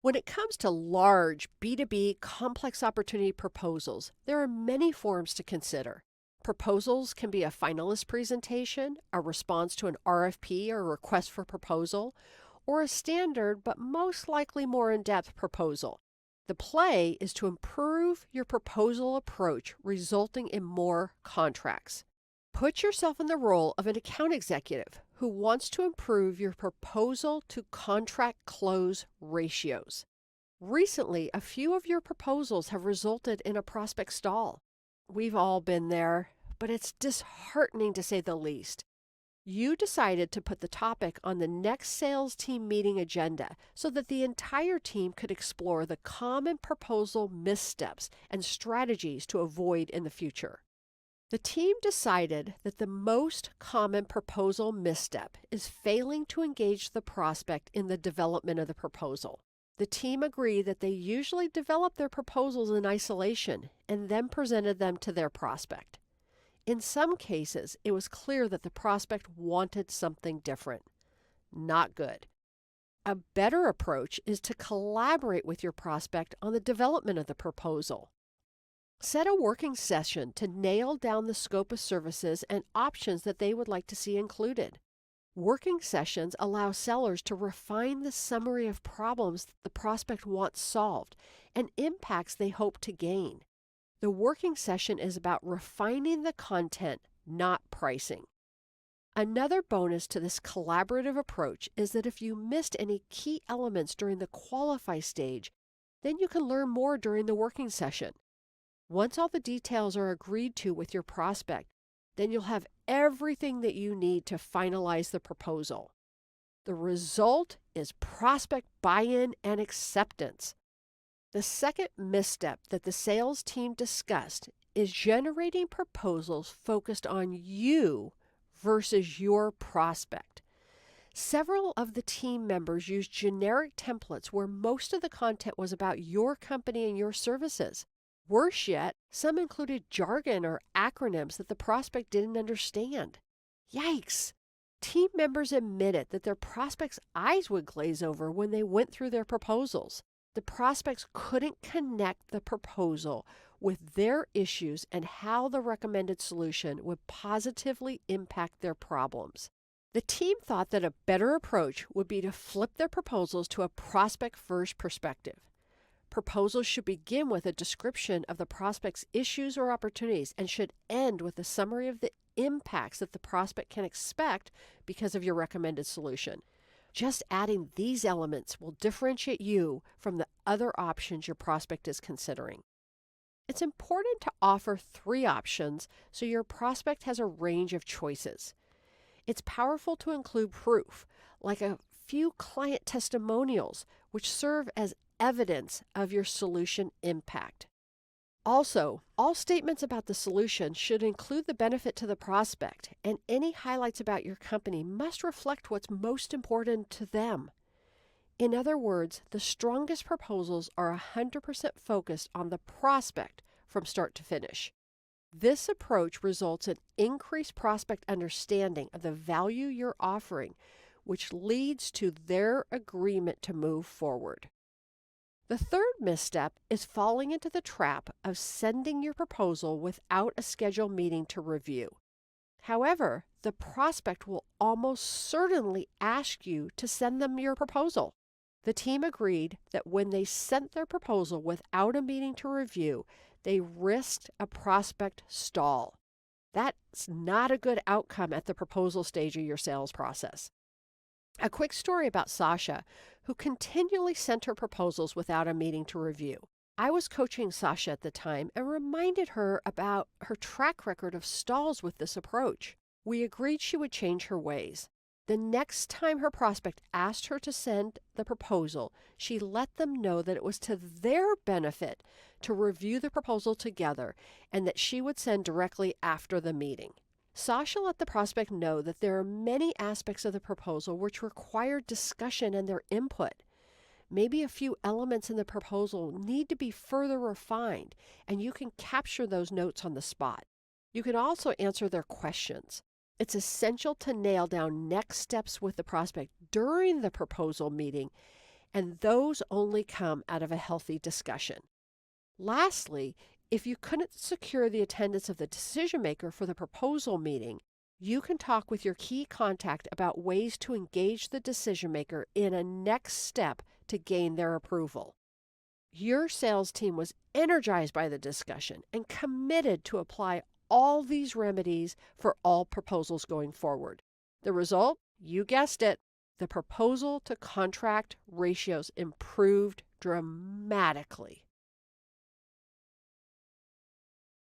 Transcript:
When it comes to large B2B complex opportunity proposals, there are many forms to consider. Proposals can be a finalist presentation, a response to an RFP or request for proposal, or a standard but most likely more in depth proposal. The play is to improve your proposal approach, resulting in more contracts. Put yourself in the role of an account executive who wants to improve your proposal to contract close ratios. Recently, a few of your proposals have resulted in a prospect stall. We've all been there, but it's disheartening to say the least. You decided to put the topic on the next sales team meeting agenda so that the entire team could explore the common proposal missteps and strategies to avoid in the future. The team decided that the most common proposal misstep is failing to engage the prospect in the development of the proposal. The team agreed that they usually develop their proposals in isolation and then presented them to their prospect. In some cases, it was clear that the prospect wanted something different. Not good. A better approach is to collaborate with your prospect on the development of the proposal. Set a working session to nail down the scope of services and options that they would like to see included. Working sessions allow sellers to refine the summary of problems that the prospect wants solved and impacts they hope to gain. The working session is about refining the content, not pricing. Another bonus to this collaborative approach is that if you missed any key elements during the qualify stage, then you can learn more during the working session. Once all the details are agreed to with your prospect, then you'll have everything that you need to finalize the proposal. The result is prospect buy-in and acceptance. The second misstep that the sales team discussed is generating proposals focused on you versus your prospect. Several of the team members used generic templates where most of the content was about your company and your services. Worse yet, some included jargon or acronyms that the prospect didn't understand. Yikes! Team members admitted that their prospects' eyes would glaze over when they went through their proposals. The prospects couldn't connect the proposal with their issues and how the recommended solution would positively impact their problems. The team thought that a better approach would be to flip their proposals to a prospect-first perspective. Proposals should begin with a description of the prospect's issues or opportunities and should end with a summary of the impacts that the prospect can expect because of your recommended solution. Just adding these elements will differentiate you from the other options your prospect is considering. It's important to offer 3 options so your prospect has a range of choices. It's powerful to include proof, like a few client testimonials, which serve as evidence of your solution impact. Also, all statements about the solution should include the benefit to the prospect, and any highlights about your company must reflect what's most important to them. In other words, the strongest proposals are 100% focused on the prospect from start to finish. This approach results in increased prospect understanding of the value you're offering, which leads to their agreement to move forward. The third misstep is falling into the trap of sending your proposal without a scheduled meeting to review. However, the prospect will almost certainly ask you to send them your proposal. The team agreed that when they sent their proposal without a meeting to review, they risked a prospect stall. That's not a good outcome at the proposal stage of your sales process. A quick story about Sasha, who continually sent her proposals without a meeting to review. I was coaching Sasha at the time and reminded her about her track record of stalls with this approach. We agreed she would change her ways. The next time her prospect asked her to send the proposal, she let them know that it was to their benefit to review the proposal together and that she would send directly after the meeting. Sasha let the prospect know that there are many aspects of the proposal which require discussion and their input. Maybe a few elements in the proposal need to be further refined, and you can capture those notes on the spot. You can also answer their questions. It's essential to nail down next steps with the prospect during the proposal meeting and those only come out of a healthy discussion. Lastly, if you couldn't secure the attendance of the decision maker for the proposal meeting, you can talk with your key contact about ways to engage the decision maker in a next step to gain their approval. Your sales team was energized by the discussion and committed to apply all these remedies for all proposals going forward. The result, you guessed it, the proposal to contract ratios improved dramatically.